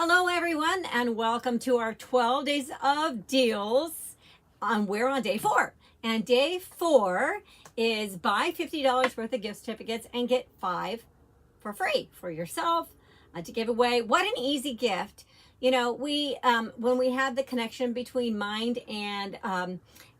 Hello everyone and welcome to our 12 days of deals. We're on day 4 and day 4 is buy $50 worth of gift certificates and get 5 for free for yourself to give away. What an easy gift. You know, we when we have the connection between mind and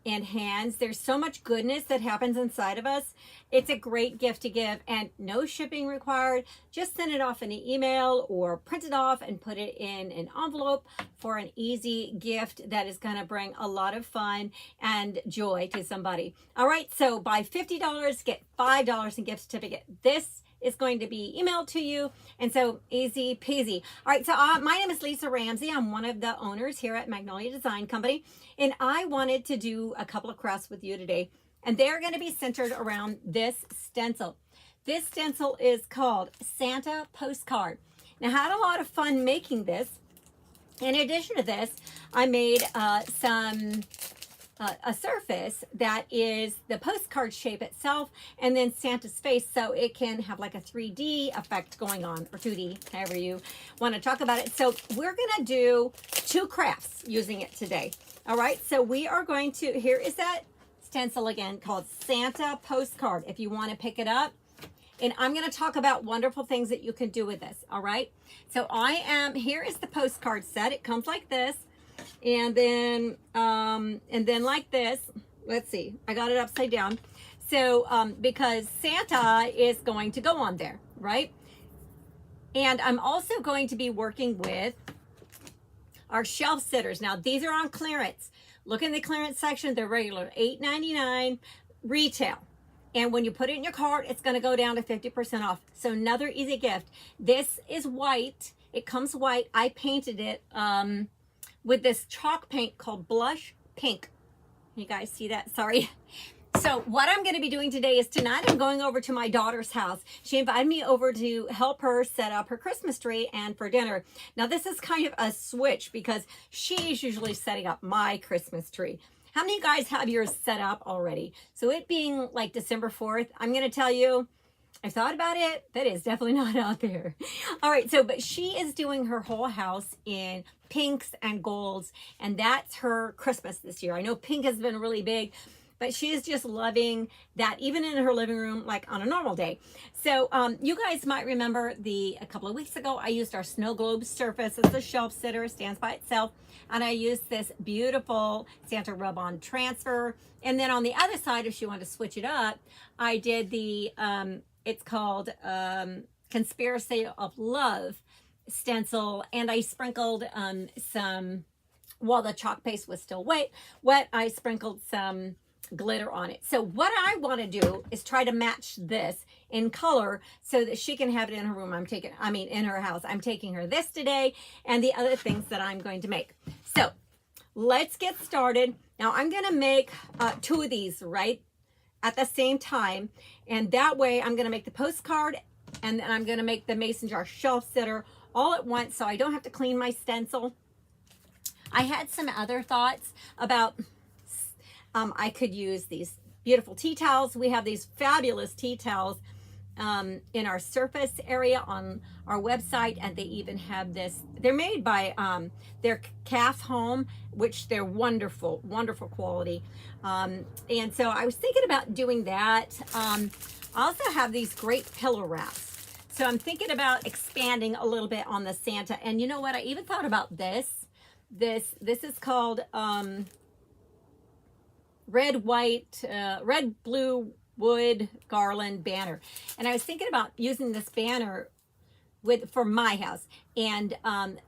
hands, there's so much goodness that happens inside of us. It's a great gift to give and no shipping required. Just send it off in an email or print it off and put it in an envelope for an easy gift that is going to bring a lot of fun and joy to somebody. All right, so buy $50, get $5 in gift certificate. This is going to be emailed to you, and so easy peasy. All right, so my name is Lisa Ramsey. I'm one of the owners here at Magnolia Design Company, and I wanted to do a couple of crafts with you today, and they're going to be centered around this stencil. This stencil is called Santa Postcard. Now, I had a lot of fun making this. In addition to this, I made a surface that is the postcard shape itself and then Santa's face, so it can have like a 3D effect going on, or 2D, however you want to talk about it. So we're going to do 2 crafts using it today. All right, so we are going to, here is that stencil again called Santa Postcard if you want to pick it up. And I'm going to talk about wonderful things that you can do with this. All right, so here is the postcard set. It comes like this. And then like this. Let's see, I got it upside down. So because Santa is going to go on there, right? And I'm also going to be working with our shelf sitters. Now these are on clearance. Look in the clearance section. They're regular $8.99 retail. And when you put it in your cart, it's going to go down to 50% off. So another easy gift. This is white. It comes white. I painted it with this chalk paint called Blush Pink. You guys see that? Sorry. So what I'm going to be doing today is tonight I'm going over to my daughter's house. She invited me over to help her set up her Christmas tree and for dinner. Now this is kind of a switch because she's usually setting up my Christmas tree. How many of you guys have yours set up already? So it being like December 4th, I'm going to tell you, I thought about it. That is definitely not out there. All right. So, but she is doing her whole house in pinks and golds, and that's her Christmas this year. I know pink has been really big, but she is just loving that even in her living room, like on a normal day. So you guys might remember a couple of weeks ago, I used our snow globe surface as a shelf sitter, stands by itself. And I used this beautiful Santa rub-on transfer. And then on the other side, if she wanted to switch it up, I did the, it's called Conspiracy of Love stencil. And I sprinkled while the chalk paste was still wet, I sprinkled some glitter on it. So what I want to do is try to match this in color so that she can have it in her room. In her house. I'm taking her this today and the other things that I'm going to make. So let's get started. Now I'm going to make 2 of these right at the same time. And that way I'm going to make the postcard and then I'm going to make the mason jar shelf sitter all at once so I don't have to clean my stencil. I had some other thoughts about I could use these beautiful tea towels. We have these fabulous tea towels in our surface area on our website, and they even have this. They're made by their Calf Home, which they're wonderful, wonderful quality. And so I was thinking about doing that. I also have these great pillow wraps. So I'm thinking about expanding a little bit on the Santa. And you know what? I even thought about this. This is called red blue wood garland banner, and I was thinking about using this banner for my house and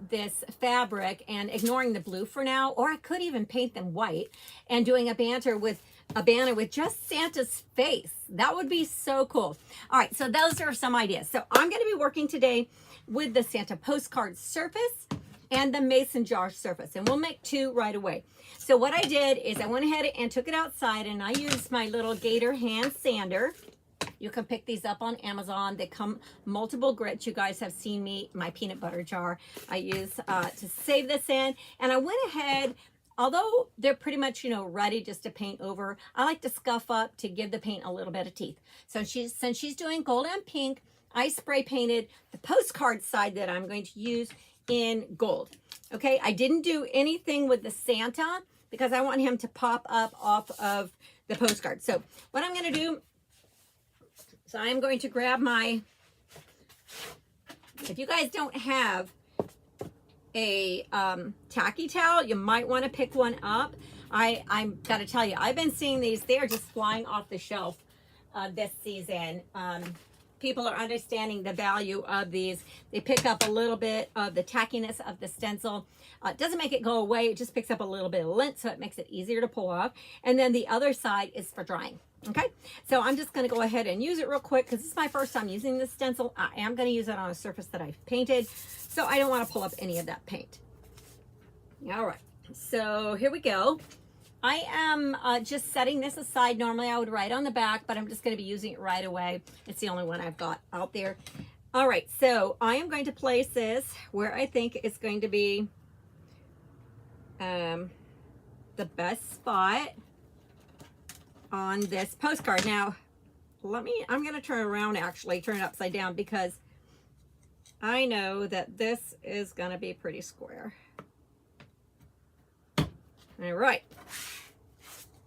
this fabric and ignoring the blue for now, or I could even paint them white and doing a banner with just Santa's face. That would be so cool. All right, so those are some ideas. So I'm going to be working today with the Santa postcard surface and the mason jar surface, and we'll make 2 right away. So what I did is I went ahead and took it outside, and I used my little Gator hand sander. You can pick these up on Amazon. They come multiple grits. You guys have seen my peanut butter jar I use to save this in. And I went ahead, although they're pretty much, ready just to paint over, I like to scuff up to give the paint a little bit of teeth. So since she's doing gold and pink, I spray painted the postcard side that I'm going to use in gold. Okay, I didn't do anything with the Santa because I want him to pop up off of the postcard. So what I'm going to do, so I'm going to grab my, if you guys don't have a tacky towel, you might want to pick one up. I'm got to tell you, I've been seeing these, they are just flying off the shelf this season. People are understanding the value of these. They pick up a little bit of the tackiness of the stencil. It doesn't make it go away. It just picks up a little bit of lint, so it makes it easier to pull off. And then the other side is for drying. Okay, so I'm just going to go ahead and use it real quick because this is my first time using this stencil. I am going to use it on a surface that I've painted, so I don't want to pull up any of that paint. All right, so here we go. I am just setting this aside. Normally I would write on the back, but I'm just going to be using it right away. It's the only one I've got out there. All right, so I am going to place this where I think it's going to be the best spot on this postcard. Now, I'm going to turn it around, actually, turn it upside down, because I know that this is going to be pretty square. All right.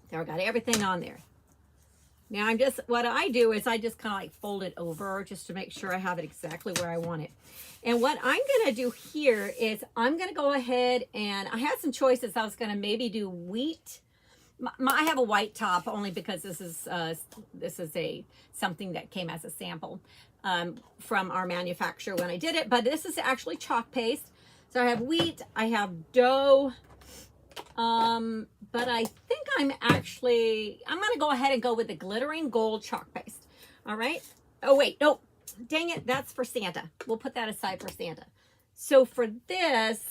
There, I got everything on there. Now what I do is I just kind of like fold it over just to make sure I have it exactly where I want it. And what I'm going to do here is I'm going to go ahead, and I had some choices. I was going to maybe do wheat. I have a white top only because this is something that came as a sample from our manufacturer when I did it. But this is actually chalk paste. So I have wheat, I have dough, but I think I'm going to go ahead and go with the glittering gold chalk paste. All right. Oh, wait, no, dang it. That's for Santa. We'll put that aside for Santa. So for this,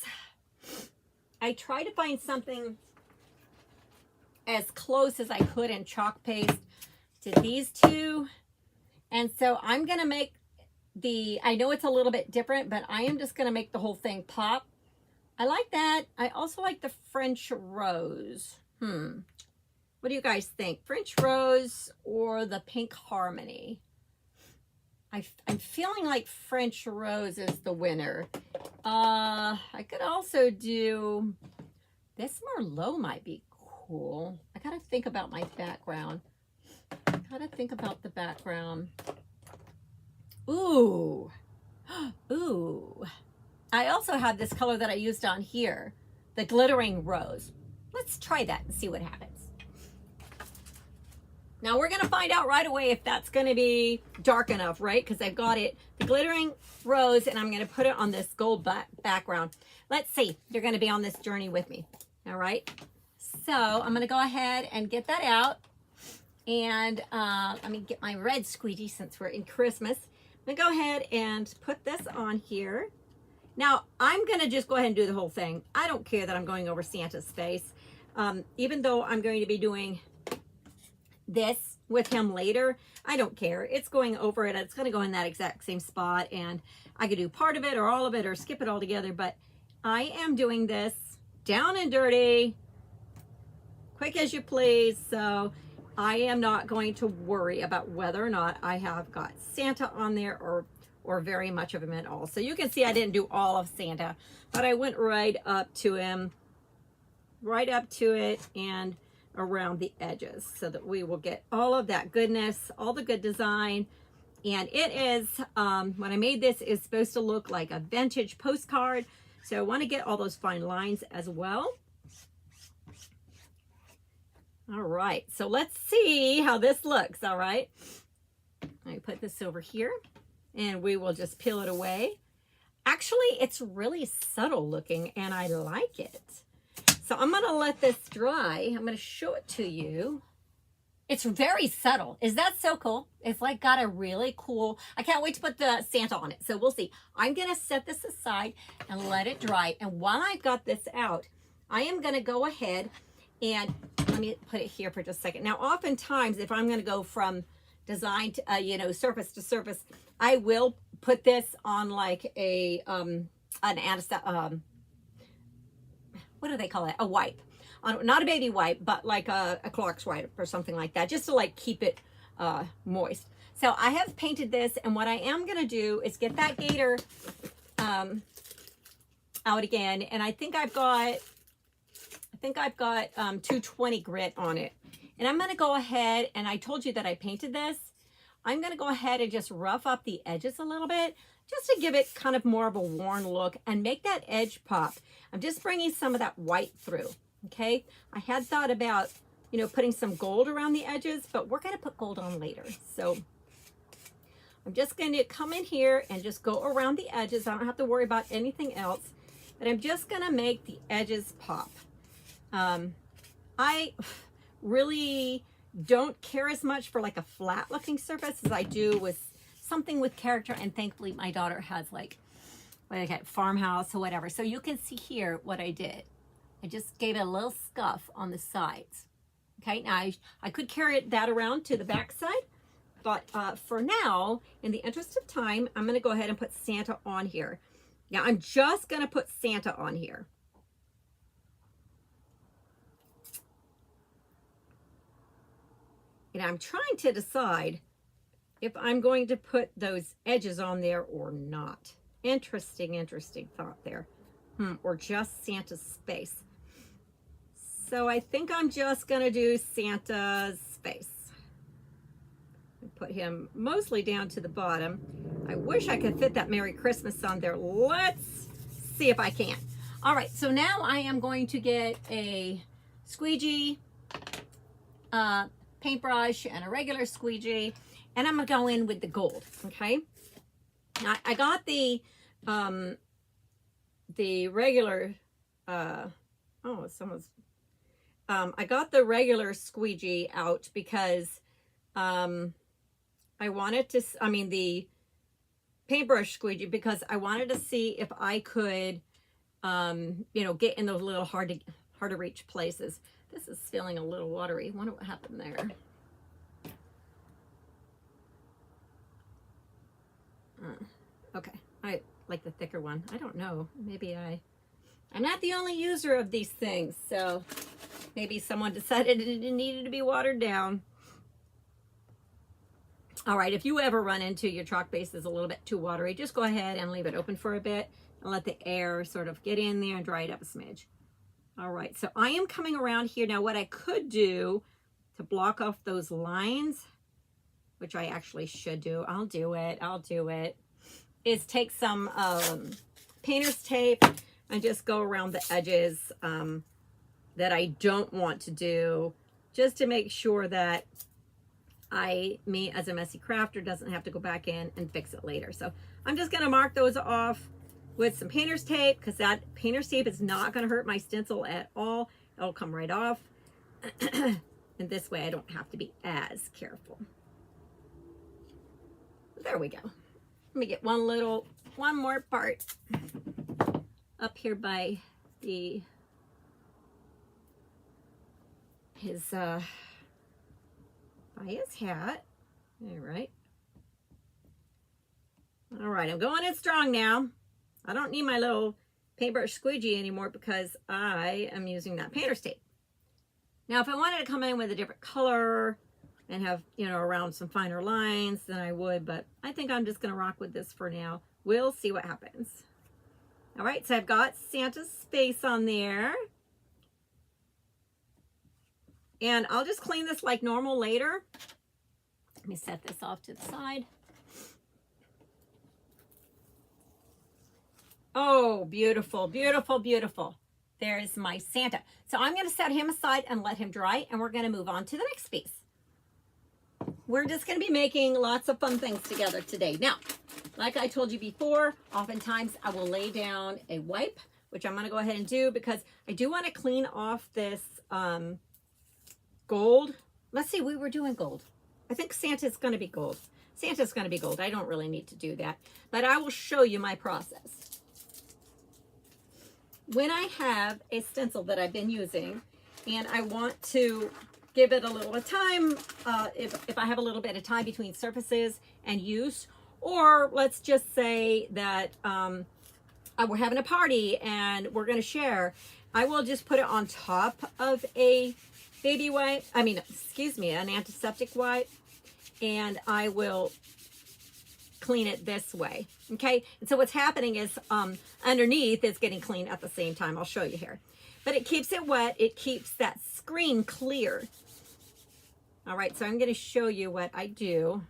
I tried to find something as close as I could in chalk paste to these two. And so I'm going to make I know it's a little bit different, but I am just going to make the whole thing pop. I like that. I also like the French rose. What do you guys think? French rose or the pink harmony? I'm feeling like French rose is the winner. I could also do this. Merlot might be cool. I gotta think about my background. Ooh. Ooh. I also have this color that I used on here, the glittering rose. Let's try that and see what happens. Now we're gonna find out right away if that's gonna be dark enough, right? Because I've got it, the glittering rose, and I'm gonna put it on this gold background. Let's see, you're gonna be on this journey with me, all right? So I'm gonna go ahead and get that out. And let me get my red squeegee since we're in Christmas. I'm gonna go ahead and put this on here. Now, I'm going to just go ahead and do the whole thing. I don't care that I'm going over Santa's face. Even though I'm going to be doing this with him later, I don't care. It's going over it. It's going to go in that exact same spot. And I could do part of it or all of it or skip it all together. But I am doing this down and dirty, quick as you please. So I am not going to worry about whether or not I have got Santa on there or very much of him at all. So you can see I didn't do all of Santa, but I went right up to him, right up to it and around the edges so that we will get all of that goodness, all the good design. And it is, when I made this, is supposed to look like a vintage postcard. So I want to get all those fine lines as well. All right, so let's see how this looks, all right? I put this over here. And we will just peel it away. Actually, it's really subtle looking and I like it. So I'm gonna let this dry. I'm gonna show it to you. It's very subtle. Is that so cool? It's like got a really cool, I can't wait to put the Santa on it. So we'll see. I'm gonna set this aside and let it dry. And while I've got this out, I am gonna go ahead and let me put it here for just a second. Now, oftentimes, if I'm gonna go from design to, surface to surface, I will put this on like a what do they call it? A wipe. Not a baby wipe, but like a Clorox wipe or something like that, just to like keep it moist. So I have painted this, and what I am going to do is get that gator out again. And I think I've got 220 grit on it. And I'm going to go ahead, and I told you that I painted this. I'm going to go ahead and just rough up the edges a little bit, just to give it kind of more of a worn look and make that edge pop. I'm just bringing some of that white through, okay? I had thought about, you know, putting some gold around the edges, but we're going to put gold on later. So I'm just going to come in here and just go around the edges. I don't have to worry about anything else, but I'm just going to make the edges pop. I really don't care as much for like a flat looking surface as I do with something with character, and thankfully my daughter has like what I got, farmhouse or whatever. So you can see here what I did. I just gave it a little scuff on the sides. Okay, now I could carry that around to the back side, but for now, in the interest of time, I'm going to go ahead and put Santa on here. Now I'm just going to put Santa on here. And I'm trying to decide if I'm going to put those edges on there or not. Interesting thought there. Or just Santa's face. So I think I'm just going to do Santa's face. Put him mostly down to the bottom. I wish I could fit that Merry Christmas on there. Let's see if I can. All right, so now I am going to get a squeegee, paintbrush, and a regular squeegee, and I'm gonna go in with the gold. Okay, now I got the regular I got the regular squeegee out because I wanted to, the paintbrush squeegee, because I wanted to see if I could get in those little hard to reach places. This is feeling a little watery. I wonder what happened there. Okay, I like the thicker one. I don't know. Maybe I'm not the only user of these things, so maybe someone decided it needed to be watered down. All right, if you ever run into your chalk base is a little bit too watery, just go ahead and leave it open for a bit and let the air sort of get in there and dry it up a smidge. All right, so I am coming around here. Now what I could do to block off those lines, which I actually should do, I'll do it, is take some painter's tape and just go around the edges that I don't want to do, just to make sure that me as a messy crafter doesn't have to go back in and fix it later. So I'm just gonna mark those off with some painter's tape, because that painter's tape is not going to hurt my stencil at all. It'll come right off. And this way I don't have to be as careful. There we go. Let me get one more part up here by his hat. All right, I'm going in strong now. I don't need my little paintbrush squeegee anymore because I am using that painter's tape. Now, if I wanted to come in with a different color and have, around some finer lines, then I would, but I think I'm just going to rock with this for now. We'll see what happens. All right, so I've got Santa's face on there. And I'll just clean this like normal later. Let me set this off to the side. Oh, beautiful, beautiful, beautiful. There's my Santa. So I'm going to set him aside and let him dry, and we're going to move on to the next piece. We're just going to be making lots of fun things together today. Now, like I told you before, oftentimes I will lay down a wipe, which I'm going to go ahead and do because I do want to clean off this gold. Let's see, we were doing gold. I think Santa's going to be gold. Santa's going to be gold. I don't really need to do that, but I will show you my process. When I have a stencil that I've been using and I want to give it a little time, if I have a little bit of time between surfaces and use, or let's just say that we're having a party and we're going to share, I will just put it on top of a baby wipe, an antiseptic wipe, and I will clean it this way. Okay, and so what's happening is underneath is getting clean at the same time. I'll show you here. But it keeps it wet. It keeps that screen clear. All right, so I'm going to show you what I do.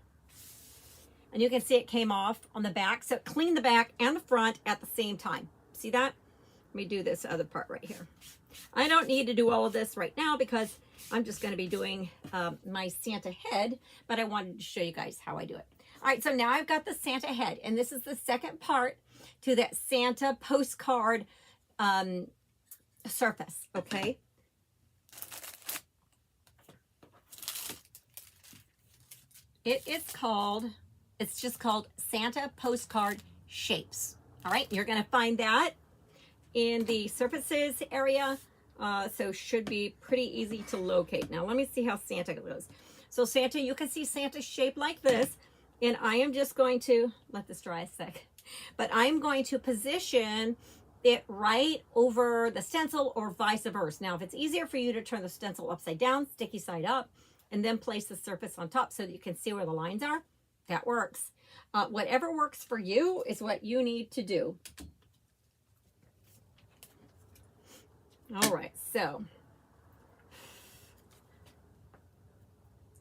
And you can see it came off on the back. So clean the back and the front at the same time. See that? Let me do this other part right here. I don't need to do all of this right now because I'm just going to be doing my Santa head, but I wanted to show you guys how I do it. All right, so now I've got the Santa head, and this is the second part to that Santa postcard surface, okay? It's just called Santa postcard shapes. All right, you're gonna find that in the surfaces area, so should be pretty easy to locate. Now let me see how Santa goes. So Santa, you can see Santa's shape like this, and I am just going to let this dry a sec, but I'm going to position it right over the stencil or vice versa. Now if it's easier for you to turn the stencil upside down, sticky side up, and then place the surface on top so that you can see where the lines are, that works. Whatever works for you is what you need to do. All right, so.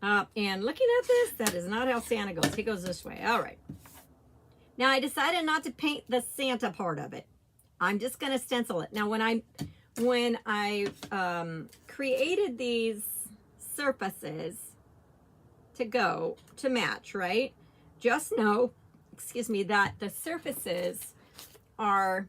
And looking at this, that is not how Santa goes. He goes this way. All right. Now I decided not to paint the Santa part of it. I'm just going to stencil it. Now when I created these surfaces to match, right? Just know, excuse me, that the surfaces are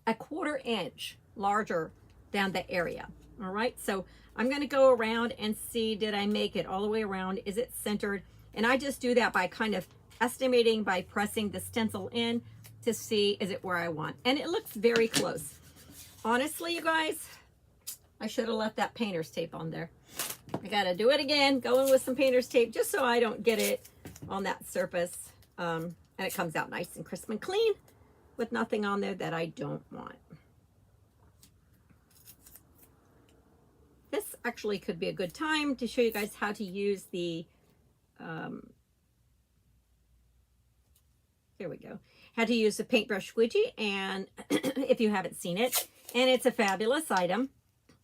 a 1/4 inch larger than the area. All right, so I'm going to go around and see, did I make it all the way around? Is it centered? And I just do that by kind of estimating by pressing the stencil in to see, is it where I want? And it looks very close. Honestly, you guys, I should have left that painter's tape on there. I got to do it again, go in with some painter's tape just so I don't get it on that surface. And it comes out nice and crisp and clean with nothing on there that I don't want. This actually could be a good time to show you guys how to use the, there we go, how to use the paintbrush squeegee, and if you haven't seen it, and it's a fabulous item.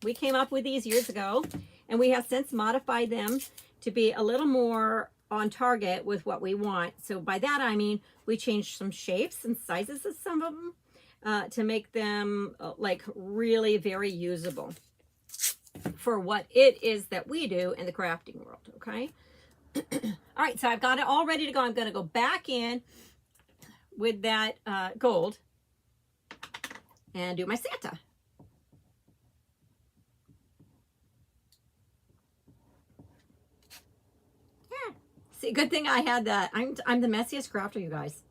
We came up with these years ago, and we have since modified them to be a little more on target with what we want. So by that, I mean, we changed some shapes and sizes of some of them to make them like really very usable for what it is that we do in the crafting world, okay? All right, so I've got it all ready to go. I'm going to go back in with that gold and do my Santa. Yeah. See, good thing I had that. I'm the messiest crafter, you guys.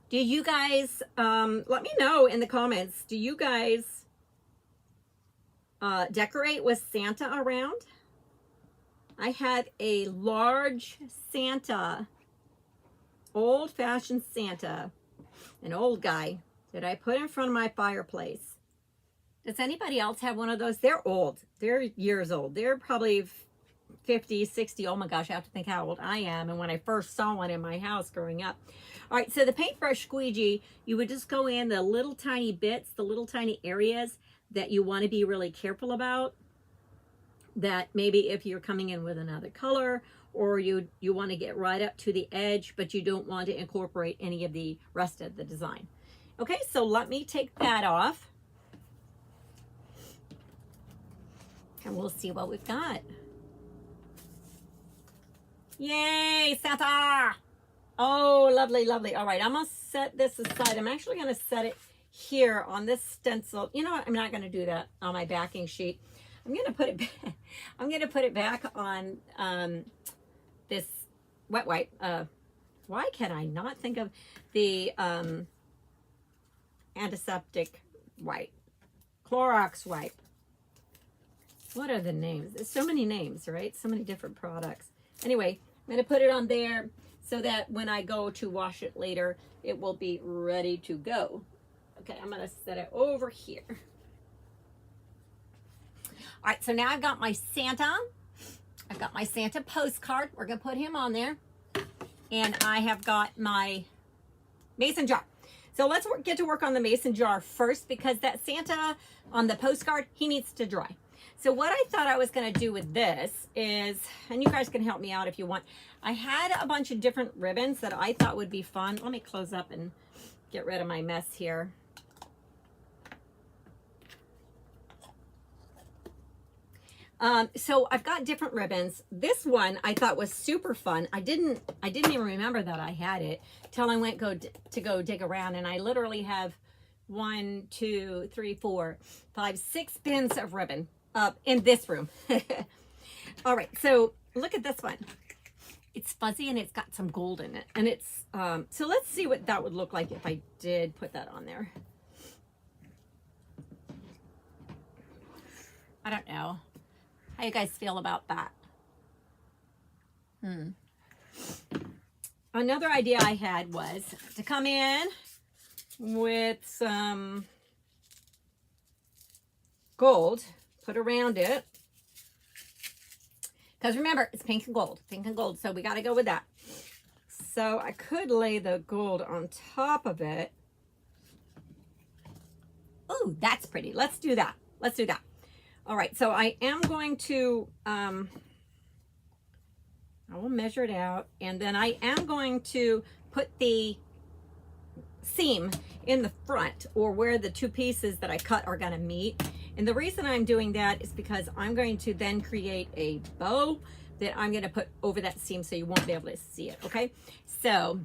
Do you guys, let me know in the comments, do you guys decorate with Santa around? I have a large Santa, old-fashioned Santa, an old guy that I put in front of my fireplace. Does anybody else have one of those? They're old. They're years old. They're probably 50, 60. Oh my gosh, I have to think how old I am and when I first saw one in my house growing up. All right, so the paintbrush squeegee, you would just go in the little tiny bits, the little tiny areas that you want to be really careful about. That maybe if you're coming in with another color, or you want to get right up to the edge, but you don't want to incorporate any of the rest of the design. Okay, so let me take that off. And we'll see what we've got. Yay, Santa! Oh, lovely, lovely. All right, I'm going to set this aside. I'm actually going to set it here on this stencil. You know what? I'm not going to do that on my backing sheet. I'm going to put it back. I'm going to put it back on this wet wipe. Why can I not think of the antiseptic wipe? Clorox wipe. What are the names? There's so many names, right? So many different products. Anyway, I'm going to put it on there so that when I go to wash it later, it will be ready to go. Okay, I'm going to set it over here. All right, so now I've got my Santa, I've got my Santa postcard. We're going to put him on there. And I have got my mason jar. So let's get to work on the mason jar first, because that Santa on the postcard, he needs to dry. So what I thought I was going to do with this is, and you guys can help me out if you want, I had a bunch of different ribbons that I thought would be fun. Let me close up and get rid of my mess here. So I've got different ribbons. This one I thought was super fun. I didn't even remember that I had it till I went to go dig around, and I literally have 1, 2, 3, 4, 5, 6 bins of ribbon in this room. All right, so look at this one. It's fuzzy and it's got some gold in it, and it's so let's see what that would look like if I did put that on there. I don't know how you guys feel about that. Another idea I had was to come in with some gold, put around it. Because remember, it's pink and gold, so we got to go with that. So I could lay the gold on top of it. Oh, that's pretty. Let's do that. Let's do that. All right, so I am going to, I will measure it out, and then I am going to put the seam in the front, or where the two pieces that I cut are going to meet. And the reason I'm doing that is because I'm going to then create a bow that I'm going to put over that seam so you won't be able to see it, okay? So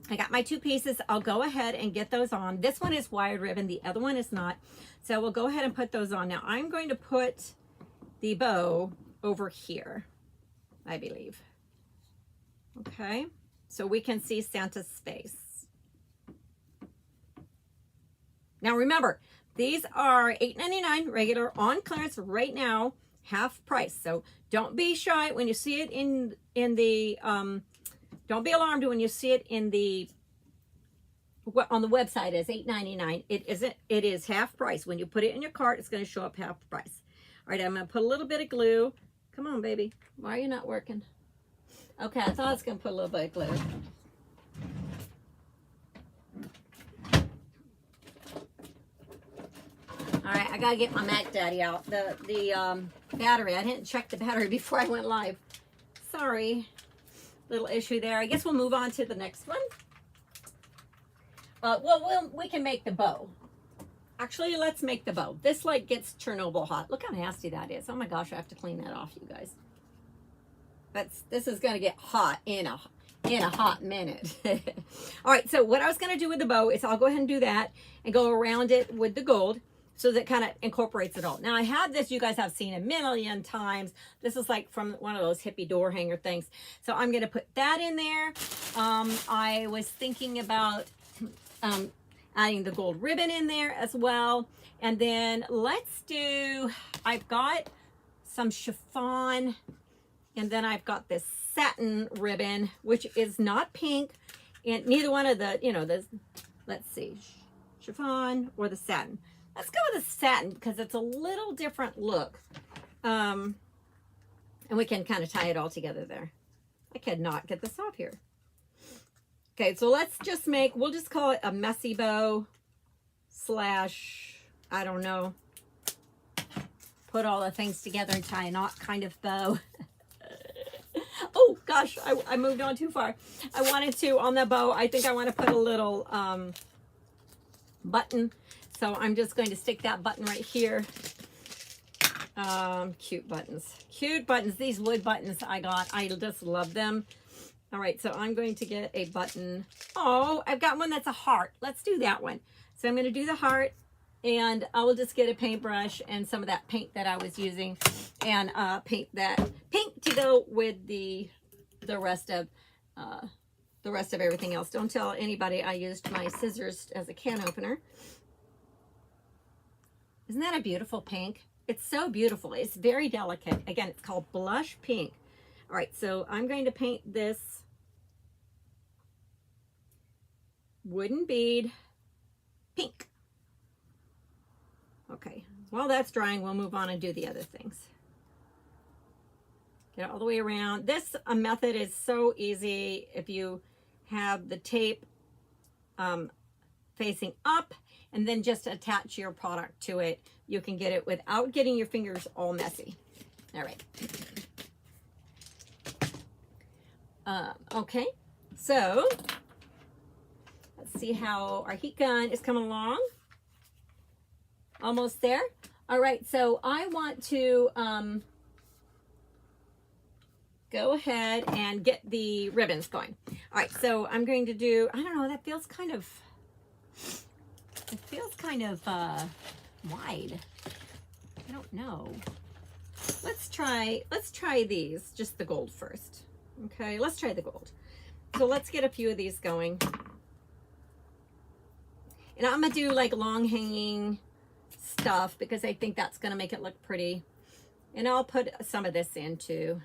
I got my two pieces. I'll go ahead and get those on. This one is wired ribbon, the other one is not. So we'll go ahead and put those on. Now I'm going to put the bow over here, I believe. Okay, so we can see Santa's face. Now remember, these are $8.99 regular, on clearance right now, half price. So don't be shy when you see it in the don't be alarmed when you see it in the on the website as $8.99. It isn't. It is half price. When you put it in your cart, it's going to show up half price. All right, I'm going to put a little bit of glue. Come on, baby. Why are you not working? Okay, I thought I was going to put a little bit of glue. All right, I got to get my Mac Daddy out. The battery. I didn't check the battery before I went live. Sorry. Little issue there. I guess we'll move on to the next one. We can make the bow. Actually, let's make the bow. This like gets Chernobyl hot. Look how nasty that is. Oh my gosh, I have to clean that off, you guys. This is gonna get hot in a hot minute. All right, so what I was gonna do with the bow is I'll go ahead and do that and go around it with the gold, so that kind of incorporates it all. Now I have this, you guys have seen a million times. This is like from one of those hippie door hanger things. So I'm gonna put that in there. I was thinking about adding the gold ribbon in there as well. And then I've got some chiffon, and then I've got this satin ribbon, which is not pink, and neither one of the, let's see, chiffon or the satin. Let's go with the satin because it's a little different look. And we can kind of tie it all together there. I cannot get this off here. Okay, so let's just we'll just call it a messy bow slash, I don't know, put all the things together and tie a knot kind of bow. Oh gosh, I moved on too far. I wanted to, on the bow, I think I want to put a little button. So I'm just going to stick that button right here. Cute buttons. Cute buttons. These wood buttons I got. I just love them. All right, so I'm going to get a button. Oh, I've got one that's a heart. Let's do that one. So I'm going to do the heart, and I will just get a paintbrush and some of that paint that I was using, and paint that pink to go with the rest of everything else. Don't tell anybody I used my scissors as a can opener. Isn't that a beautiful pink? It's so beautiful. It's very delicate. Again, it's called blush pink. All right, so I'm going to paint this wooden bead pink. Okay, while that's drying, we'll move on and do the other things. Get it all the way around. This method is so easy if you have the tape facing up and then just attach your product to it. You can get it without getting your fingers all messy. All right. Okay, so let's see how our heat gun is coming along. Almost there. All right, so I want to go ahead and get the ribbons going. All right, so I'm going to do, I don't know, that feels kind of, it feels kind of wide. I don't know. Let's try these, just the gold first. Okay, let's try the gold. So let's get a few of these going. And I'm gonna do like long hanging stuff because I think that's gonna make it look pretty. And I'll put some of this in too.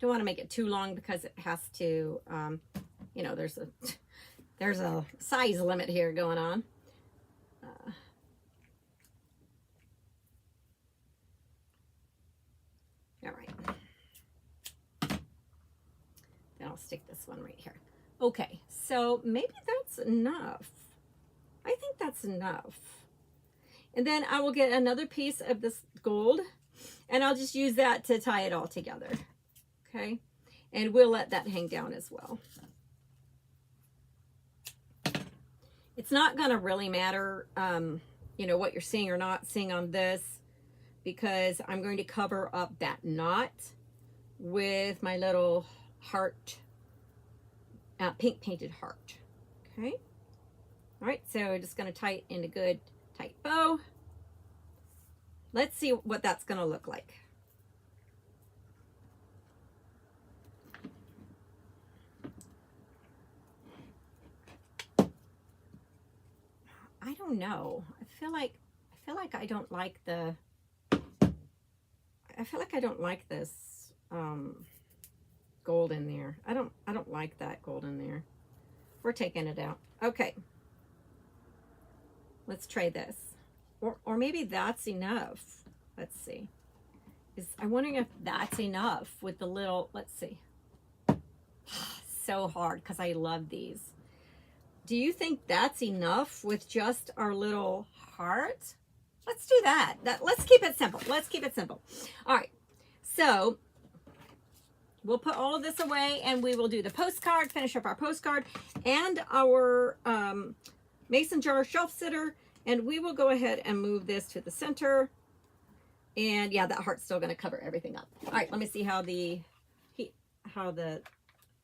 Don't want to make it too long because it has to, you know, there's a size limit here going on. All right. Then I'll stick this one right here. Okay, so maybe that's enough. I think that's enough. And then I will get another piece of this gold and I'll just use that to tie it all together. Okay, and we'll let that hang down as well. It's not going to really matter, you know, what you're seeing or not seeing on this, because I'm going to cover up that knot with my little heart, pink painted heart. Okay, all right, so we're just going to tie it in a good tight bow. Let's see what that's going to look like. I don't know. I feel like I don't like the, I feel like I don't like this gold in there. I don't like that gold in there. We're taking it out. Okay. Let's try this. Or maybe that's enough. Let's see. I'm wondering if that's enough with the little, let's see. So hard because I love these. Do you think that's enough with just our little heart? Let's do that. Let's keep it simple. Let's keep it simple. All right. So we'll put all of this away and we will do the postcard, finish up our postcard and our mason jar shelf sitter. And we will go ahead and move this to the center. And yeah, that heart's still going to cover everything up. All right, let me see how the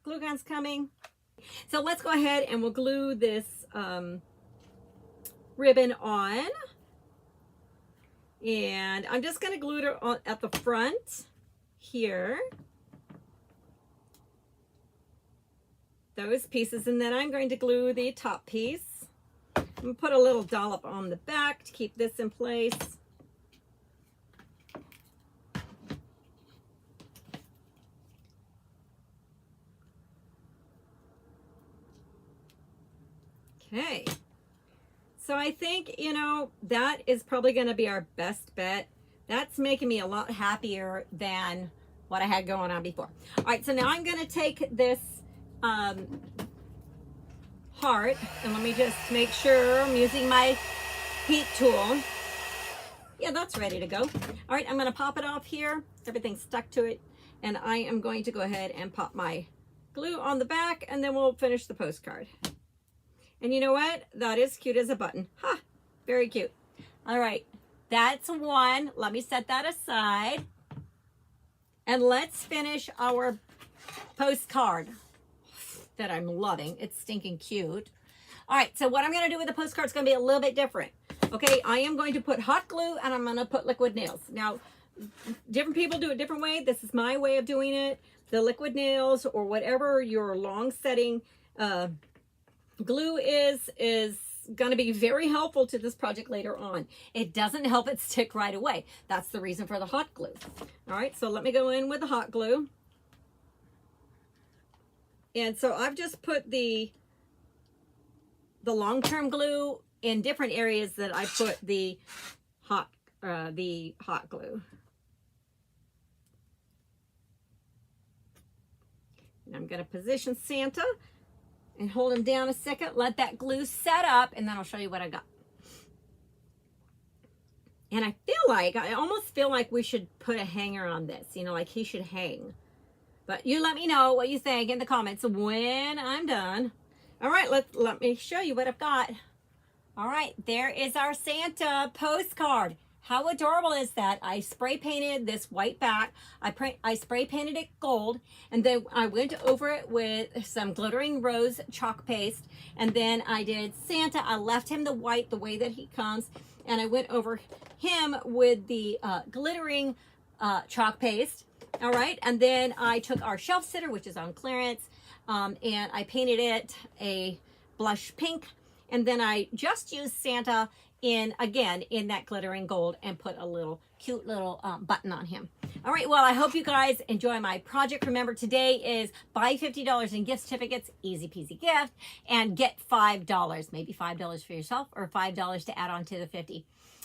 glue gun's coming. So let's go ahead and we'll glue this ribbon on. And I'm just going to glue it on at the front here. Those pieces. And then I'm going to glue the top piece. I'm going to put a little dollop on the back to keep this in place. Okay, so I think, you know, that is probably going to be our best bet. That's making me a lot happier than what I had going on before. All right, so now I'm going to take this heart, and let me just make sure I'm using my heat tool. Yeah, that's ready to go. All right, I'm going to pop it off here. Everything's stuck to it, and I am going to go ahead and pop my glue on the back, and then we'll finish the postcard. And you know what? That is cute as a button. Ha! Very cute. All right. That's one. Let me set that aside. And let's finish our postcard that I'm loving. It's stinking cute. All right. So what I'm going to do with the postcard is going to be a little bit different. Okay. I am going to put hot glue and I'm going to put liquid nails. Now, different people do it a different way. This is my way of doing it. The liquid nails or whatever your long setting glue is going to be very helpful to this project later on. It doesn't help it stick right away. That's the reason for the hot glue. All right, so let me go in with the hot glue. And so I've just put the long-term glue in different areas that I put the hot the hot glue. And I'm going to position Santa and hold him down a second, let that glue set up, and then I'll show you what I got. And I almost feel like we should put a hanger on this, you know, like he should hang. But you let me know what you think in the comments when I'm done. All right, let me show you what I've got. All right, there is our Santa postcard. How adorable is that? I spray painted this white back. I spray painted it gold, and then I went over it with some glittering rose chalk paste, and then I did Santa. I left him the white the way that he comes, and I went over him with the glittering chalk paste. All right, and then I took our shelf sitter, which is on clearance, and I painted it a blush pink, and then I just used Santa in that glittering gold and put a little cute little button on him. All right, well, I hope you guys enjoy my project. Remember, today is buy $50 in gift certificates, easy peasy gift, and get $5, maybe $5 for yourself or $5 to add on to the 50.